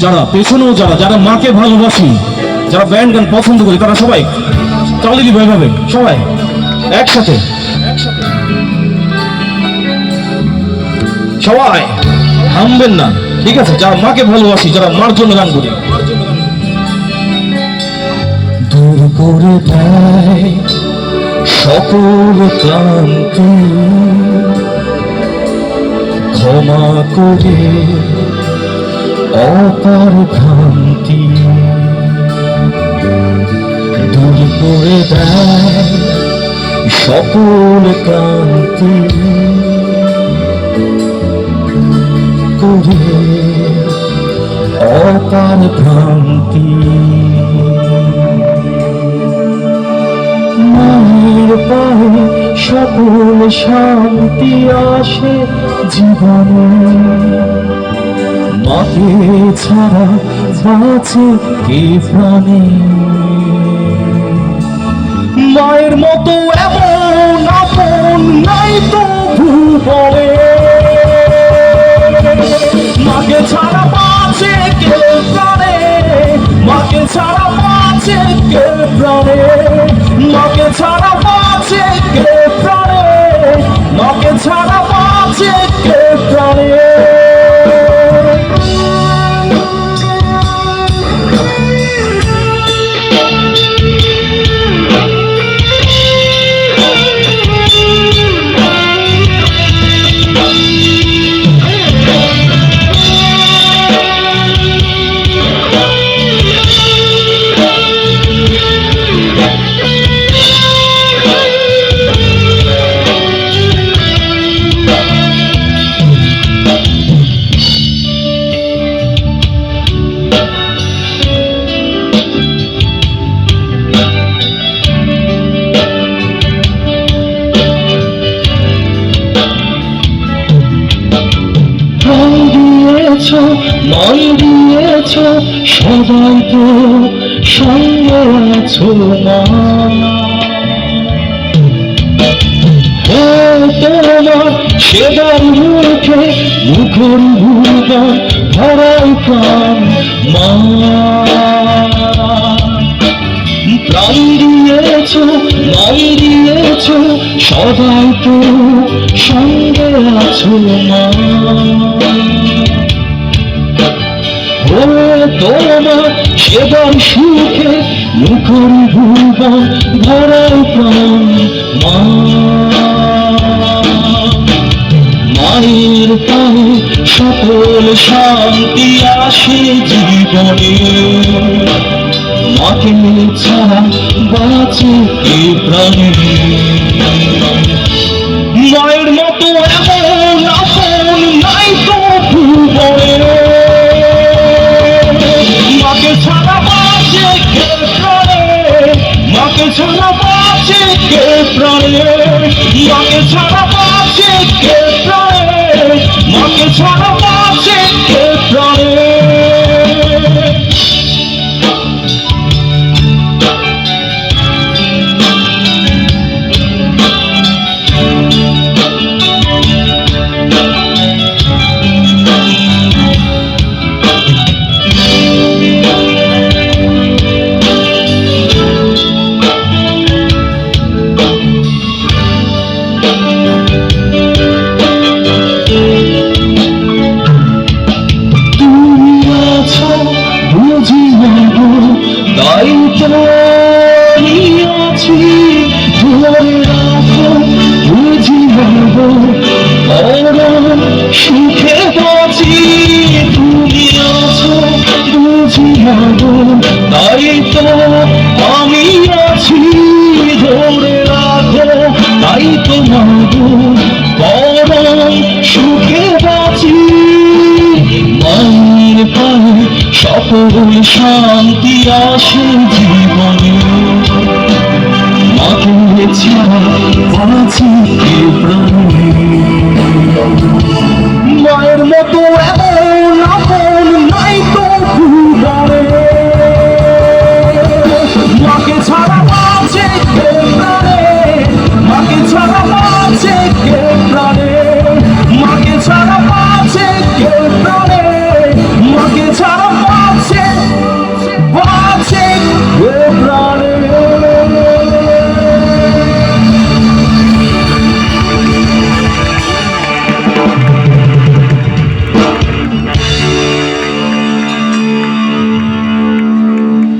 যারা পেছনেও যারা যারা মাকে ভালোবাসি, যারা ব্যান্ড গান পছন্দ করি, তারা সবাই তাহলে কি ভাবে সবাই একসাথে সবাই থামবেন না, ঠিক আছে? যারা মাকে ভালোবাসি, যারা মার জন্য গান করি। দূর করে দেয় সকল ক্লান্তি, ক্ষমা করে অপার ভ্রান্তি, দূর করে দেয় সকল ক্লান্তি, করে অপার ভ্রান্তি। মায়ের পায়ে সকল শান্তি আসে জীবনে, মাকে ছাড়া বাঁচে কে প্রাণে? মায়ের মতো এমন আপন নাই তো ভুবনে, মাকে ছাড়া বাঁচে কে প্রাণে? মাকে ছাড়া বাঁচে কে প্রাণে? মাকে ছাড়া বাঁচে কে প্রাণে? মাকে ছাড়া বাঁচে কে প্রাণে? মন দিয়েছ সবাইকে, সঙ্গে আছো মা। তোমার সেবার মুখে মুখর ভুবন ভরাই প্রাণ মা। প্রাণ দিয়েছ মন দিয়েছ সবাইকে, সঙ্গে আছো মা। তোমার সেবার সুখে মুখর ভুবন ভরাই প্রাণ মা। মায়ের পায়ে সকল শান্তি আসে জীবনে, মাকে ছাড়া বাঁচে কে প্রাণে? মায়ের মতো এমন আপন নাই তো ভুবনে, মাকে ছাড়া বাঁচে কে প্রাণে? মাকে ছাড়া বাঁচে কে প্রাণে? মাকে ছাড়া বাঁচে কে প্রাণে? মাকে ছাড়া বাঁচে কে প্রাণে? তাই তো আছি ধরে রাখো, বুঝি নেব মরণ সুখে বাঁচি। তুমি আছো বুঝি নেব, তাই তো আমি আছি ধরে রাখো, তাই তো নেব মরণ সুখে বাঁচি। মায়ের পায়ে সকল শান্তি আসে জীবনে, মাকে ছাড়া বাঁচি কে প্রাণে? মায়ের মতো